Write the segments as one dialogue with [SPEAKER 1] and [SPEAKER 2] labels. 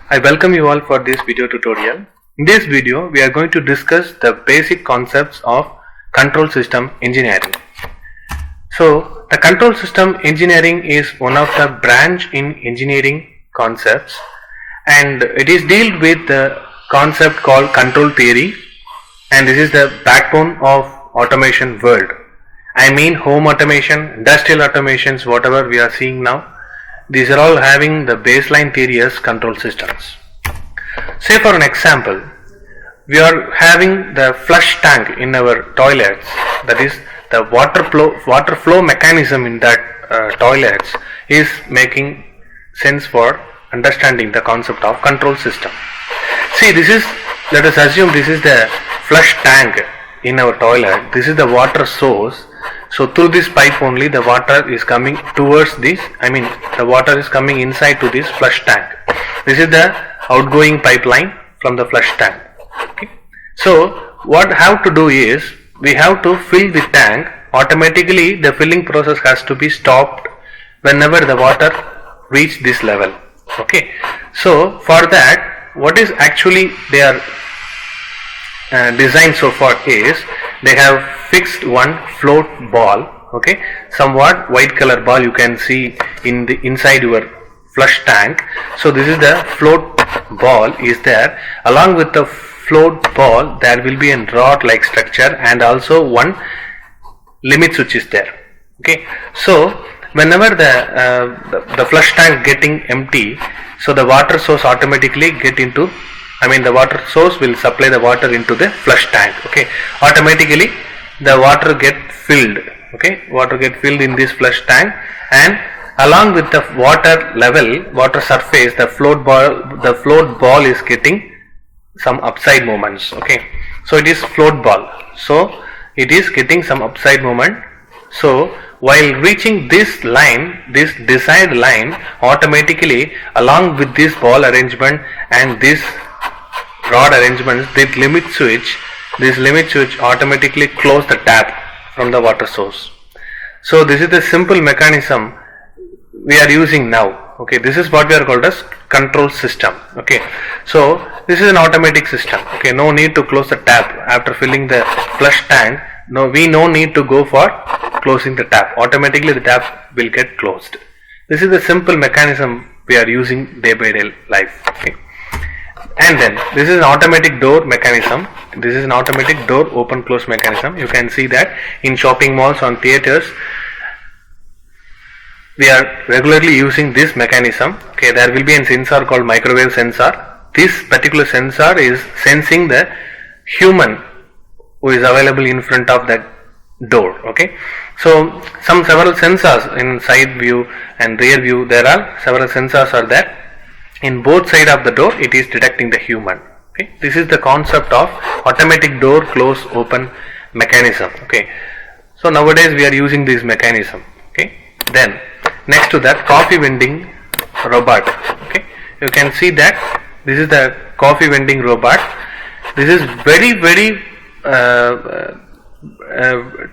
[SPEAKER 1] I welcome you all for this video tutorial. In this video, we are going to discuss the basic concepts of control system engineering. So, the control system engineering is one of the branch in engineering concepts, and it is dealt with the concept called control theory, and this is the backbone of automation world. I mean home automation, industrial automations, whatever we are seeing now. These are all having the baseline theory as control systems. Say for an example, we are having the flush tank in our toilets, that is the water flow mechanism in that toilets is making sense for understanding the concept of control system. See, let us assume this is the flush tank in our toilet. This is the water source. So through this pipe only the water is coming towards this, the water is coming inside to this flush tank. This is the outgoing pipeline from the flush tank. Okay. So what have to do is, we have to fill the tank. Automatically the filling process has to be stopped whenever the water reach this level. Okay. So for that, what is actually they are designed so far is, they have fixed one float ball, okay, somewhat white color ball you can see in the inside your flush tank. So this is the float ball is there. Along with the float ball there will be a rod like structure and also one limit switch is there. Okay, so whenever the flush tank getting empty, so the water source automatically get into, the water source will supply the water into the flush tank. Okay, automatically the water get filled. Okay, water get filled in this flush tank, and along with the water level, water surface, the float ball is getting some upside moments. Okay, so it is float ball, so it is getting some upside moment. So while reaching this line, this desired line, automatically along with this ball arrangement and this rod arrangements, this limit switch automatically close the tap from the water source. So this is the simple mechanism we are using now. Okay, this is what we are called as control system. Okay, so this is an automatic system. Okay, no need to close the tap after filling the flush tank. No need to go for closing the tap. Automatically the tap will get closed. This is the simple mechanism we are using day by day life. Okay. And then this is an automatic door mechanism. This is an automatic door open close mechanism. You can see that in shopping malls, on theaters, we are regularly using this mechanism. Okay, there will be a sensor called microwave sensor. This particular sensor is sensing the human who is available in front of that door. Okay, so several sensors in side view and rear view, there are several sensors are there. In both side of the door, it is detecting the human. Okay, this is the concept of automatic door close open mechanism. Okay, so nowadays we are using this mechanism. Okay, then next to that, coffee vending robot. Okay, you can see that this is the coffee vending robot. This is very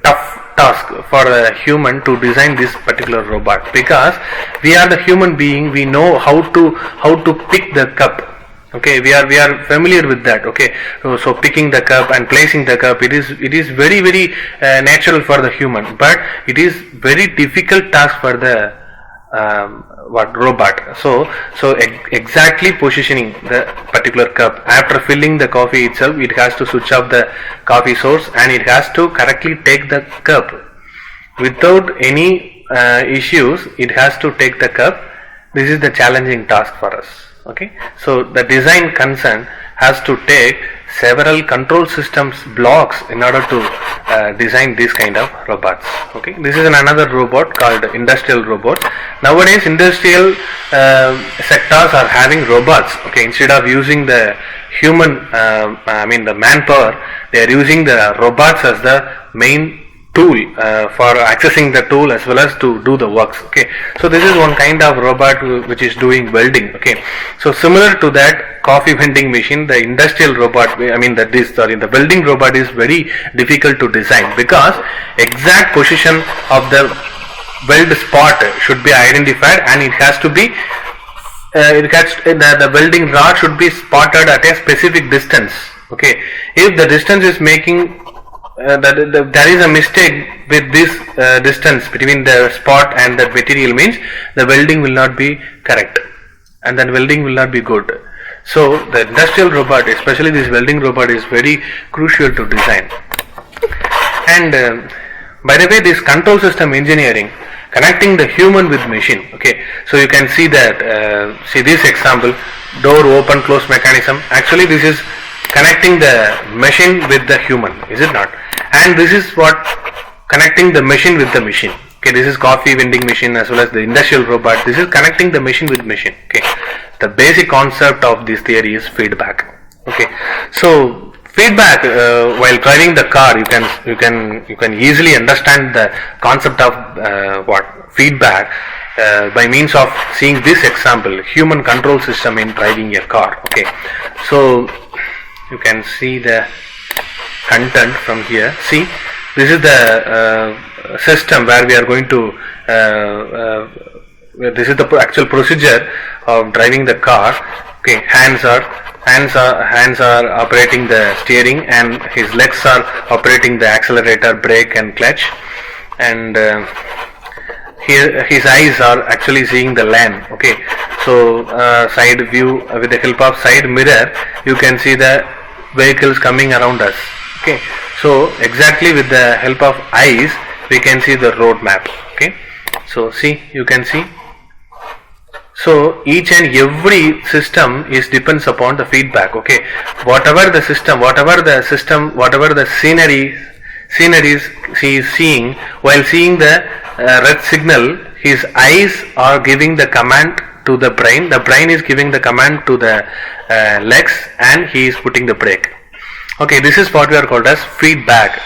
[SPEAKER 1] tough task for a human to design this particular robot, because we are the human being. We know how to pick the cup. Okay, we are familiar with that. Okay, so picking the cup and placing the cup, it is very natural for the human, but it is very difficult task for the robot. So exactly positioning the particular cup after filling the coffee itself, it has to switch off the coffee source and it has to correctly take the cup without any issues. It has to take the cup. This is the challenging task for us. Okay, so the design concern has to take several control systems blocks in order to design this kind of robots. Okay, this is another robot called industrial robot. Nowadays industrial sectors are having robots. Okay, instead of using the human the manpower, they are using the robots as the main tool for accessing the tool as well as to do the works. Okay, so this is one kind of robot which is doing welding. Okay, so similar to that coffee vending machine, the industrial robot, the welding robot is very difficult to design, because exact position of the weld spot should be identified and it has to be the welding rod should be spotted at a specific distance. Okay, if the distance is making there is a mistake with this distance between the spot and the material, means the welding will not be correct and then welding will not be good. So the industrial robot, especially this welding robot, is very crucial to design. And by the way, this control system engineering, connecting the human with machine. Okay, so you can see that see this example, door open close mechanism. Actually this is connecting the machine with the human, is it not? And this is what connecting the machine with the machine. Okay, this is coffee vending machine as well as the industrial robot. This is connecting the machine with machine. Okay, the basic concept of this theory is feedback. Okay, so feedback while driving the car, you can easily understand the concept of what feedback by means of seeing this example, human control system in driving a car. Okay, so you can see the content from here. See, this is the system where we are going to this is the actual procedure of driving the car. Okay, hands are operating the steering and his legs are operating the accelerator, brake and clutch, and here his eyes are actually seeing the lane. Okay, so side view, with the help of side mirror you can see the vehicles coming around us. Okay, so exactly with the help of eyes we can see the road map. Okay, so see, you can see, so each and every system is depends upon the feedback. Okay, whatever the sceneries he is seeing, while seeing the red signal, his eyes are giving the command to the brain is giving the command to the legs, and he is putting the brake. Okay, this is what we are called as feedback.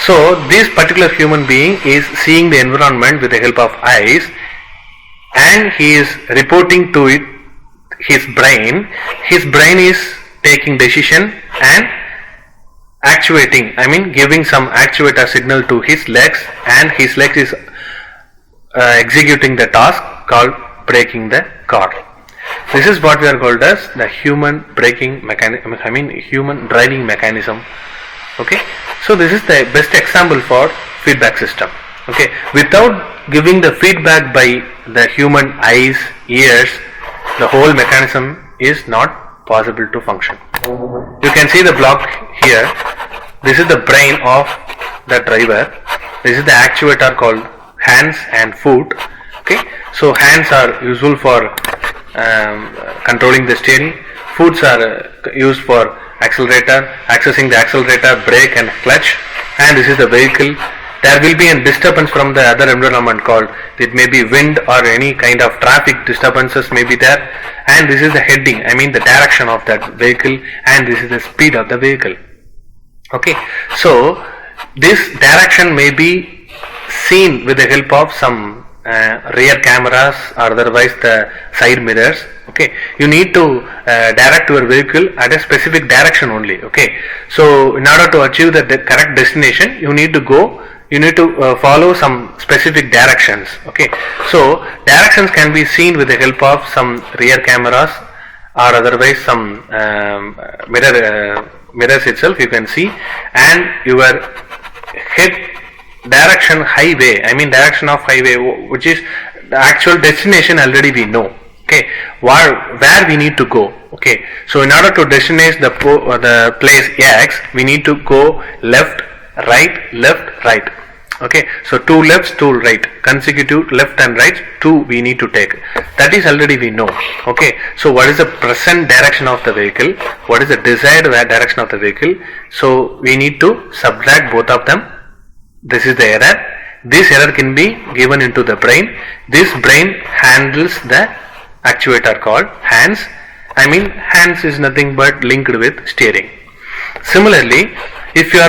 [SPEAKER 1] So this particular human being is seeing the environment with the help of eyes, and he is reporting to it his brain. His brain is taking decision and actuating, giving some actuator signal to his legs, and his legs is executing the task called braking the car. This is what we are called as the human braking mechanism, human driving mechanism. Okay, so this is the best example for feedback system. Okay, without giving the feedback by the human eyes, ears, the whole mechanism is not possible to function. You can see the block here. This is the brain of the driver. This is the actuator called hands and foot. Okay, so hands are useful for controlling the steering. Foots are used for accelerator, accessing the accelerator, brake and clutch. And this is the vehicle. There will be a disturbance from the other environment called, it may be wind or any kind of traffic disturbances may be there. And this is the heading, the direction of that vehicle, and this is the speed of the vehicle. Okay, so this direction may be seen with the help of some rear cameras or otherwise the side mirrors. Okay, you need to direct your vehicle at a specific direction only. Okay, so in order to achieve the correct destination, you need to follow some specific directions. Okay, so directions can be seen with the help of some rear cameras or otherwise some mirrors itself you can see, and your head direction highway, direction of highway, which is the actual destination already we know. Okay, where we need to go. Okay, so in order to destinate the place X, we need to go left, right. Okay, so 2 lefts, 2 right, consecutive left and right, 2 we need to take. That is already we know. Okay, so what is the present direction of the vehicle? What is the desired direction of the vehicle? So we need to subtract both of them. This is the error. This error can be given into the brain. This brain handles the actuator called hands. Hands is nothing but linked with steering. Similarly, if you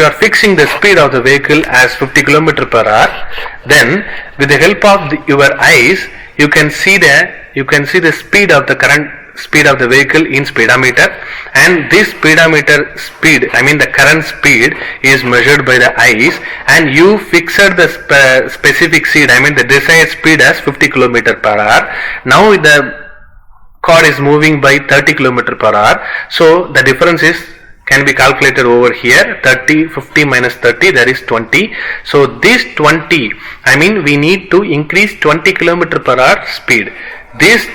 [SPEAKER 1] are fixing the speed of the vehicle as 50 km/h, then with the help of your eyes, you can see the speed of the current speed of the vehicle in speedometer, and this speedometer speed, the current speed is measured by the eyes, and you fixed the specific speed, the desired speed as 50 km/h. Now car is moving by 30 km per hour. So the difference is can be calculated over here. 30, 50 minus 30, that is 20. So this 20, I mean we need to increase 20 km per hour speed. This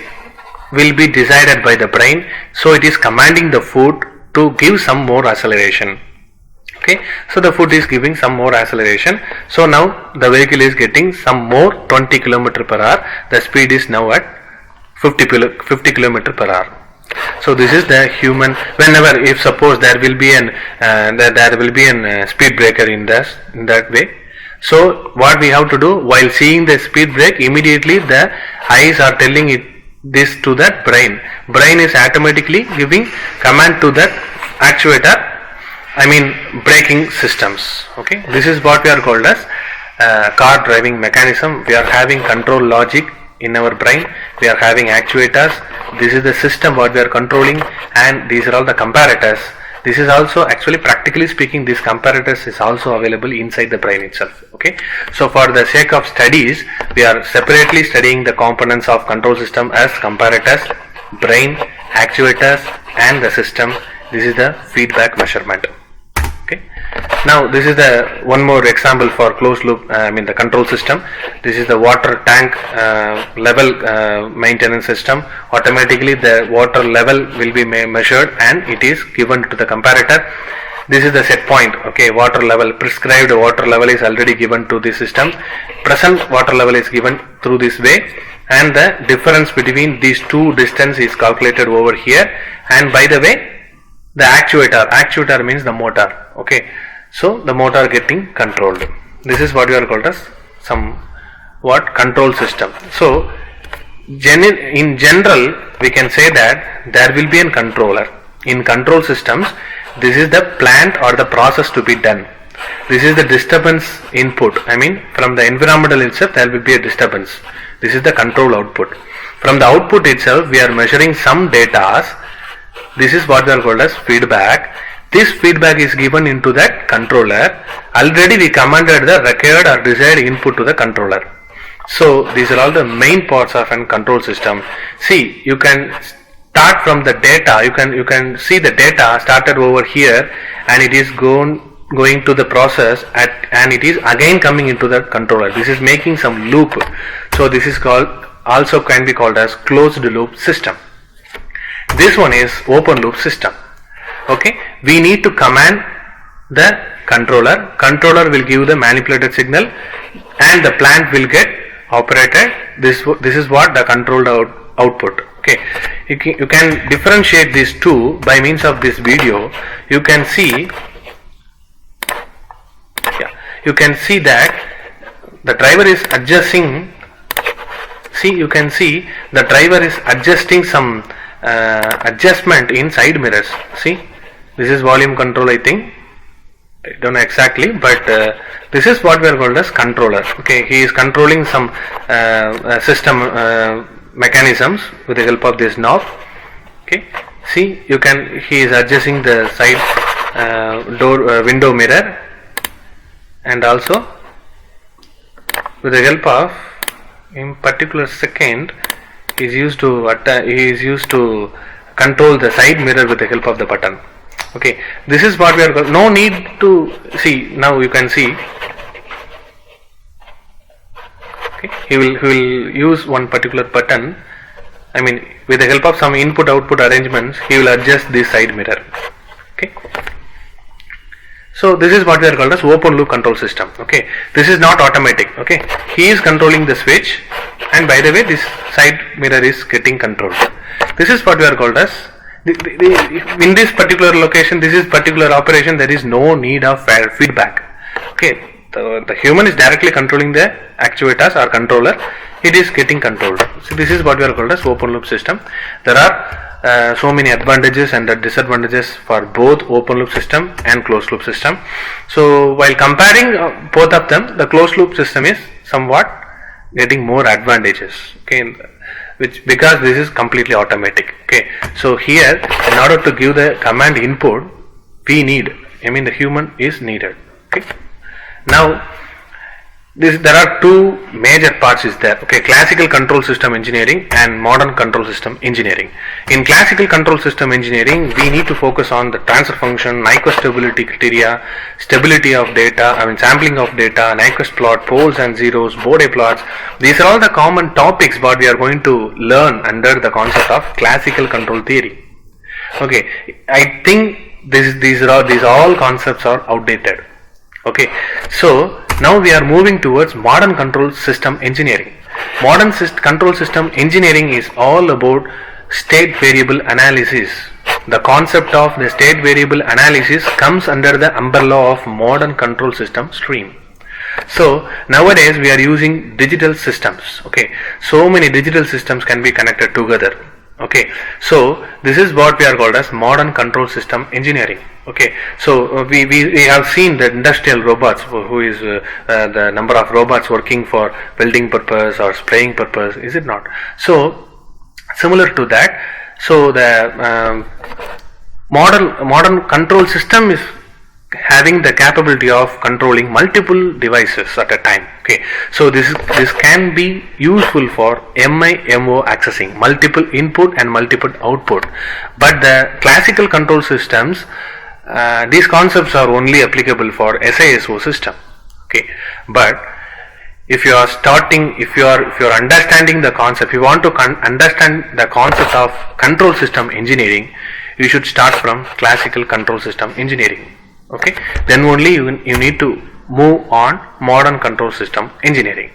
[SPEAKER 1] will be decided by the brain. So it is commanding the foot to give some more acceleration. Okay, so the foot is giving some more acceleration. So now the vehicle is getting some more 20 km per hour. The speed is now at 50 km per hour. So this is the human. Whenever, if suppose there will be an speed breaker in that way. So what we have to do, while seeing the speed brake, immediately the eyes are telling it this to that brain. Brain is automatically giving command to that actuator, I mean braking systems. Okay, this is what we are called as car driving mechanism. We are having control logic in our brain. We are having actuators. This is the system what we are controlling, and these are all the comparators. This is also, actually practically speaking, these comparators is also available inside the brain itself. Okay, so for the sake of studies, we are separately studying the components of control system as comparators, brain, actuators, and the system. This is the feedback measurement. Okay, now this is the one more example for closed loop, the control system. This is the water tank level maintenance system. Automatically the water level will be measured and it is given to the comparator. This is the set point. Okay, water level, prescribed water level is already given to the system. Present water level is given through this way, and the difference between these two distance is calculated over here. And by the way, the actuator means the motor. Okay, so the motor getting controlled. This is what we are called as control system. So in general we can say that there will be a controller. In control systems, this is the plant or the process to be done. This is the disturbance input. I mean from the environmental itself there will be a disturbance. This is the control output. From the output itself we are measuring some data. This is what we are called as feedback. This feedback is given into that controller. Already we commanded the required or desired input to the controller. So these are all the main parts of a control system. See, you can start from the data. You can see the data started over here, and it is going to the process and it is again coming into the controller. This is making some loop. So this is also can be called as closed loop system. This one is open loop system. Okay, we need to command the controller. Controller will give the manipulated signal and the plant will get operated. This is what the controlled output. Okay, you can differentiate these two by means of this video. You can see that the driver is adjusting. See, you can see the driver is adjusting some adjustment in side mirrors. See, this is volume control, I think. I don't know exactly, but this is what we are called as controller. Okay, he is controlling some system mechanisms with the help of this knob. Okay, see, he is adjusting the side window mirror, and also with the help of, in particular second, he is used to control the side mirror with the help of the button. Okay, this is what we are called. No need to see. Now you can see. Okay, he will use one particular button. I mean, with the help of some input output arrangements, he will adjust this side mirror. Okay. So this is what we are called as open loop control system. Okay, this is not automatic. Okay, he is controlling the switch, and by the way, this side mirror is getting controlled. This is what we are called as. In this particular location, this is particular operation, there is no need of feedback. Okay, the human is directly controlling the actuators or controller. It is getting controlled. So this is what we are called as open loop system. There are so many advantages and disadvantages for both open loop system and closed loop system. So while comparing both of them, the closed loop system is somewhat getting more advantages. Okay, because this is completely automatic. Okay, so here in order to give the command input, the human is needed. Okay, now there are two major parts is there. Okay, classical control system engineering and modern control system engineering. In classical control system engineering, we need to focus on the transfer function, Nyquist stability criteria, stability of data, sampling of data, Nyquist plot, poles and zeros, Bode plots. These are all the common topics what we are going to learn under the concept of classical control theory. Okay, I think these all concepts are outdated. Okay, so now we are moving towards modern control system engineering. Modern control system engineering is all about state variable analysis. The concept of the state variable analysis comes under the umbrella of modern control system stream. So nowadays we are using digital systems. Okay, so many digital systems can be connected together. Okay, so this is what we are called as modern control system engineering. Okay, so we have seen the industrial robots, who is the number of robots working for welding purpose or spraying purpose, is it not? So similar to that, so the modern control system is having the capability of controlling multiple devices at a time. Okay, so this can be useful for MIMO accessing, multiple input and multiple output. But the classical control systems, these concepts are only applicable for SISO system. Okay, but if you are understanding the concept, you want to understand the concept of control system engineering, you should start from classical control system engineering. Okay, then only you need to move on modern control system engineering.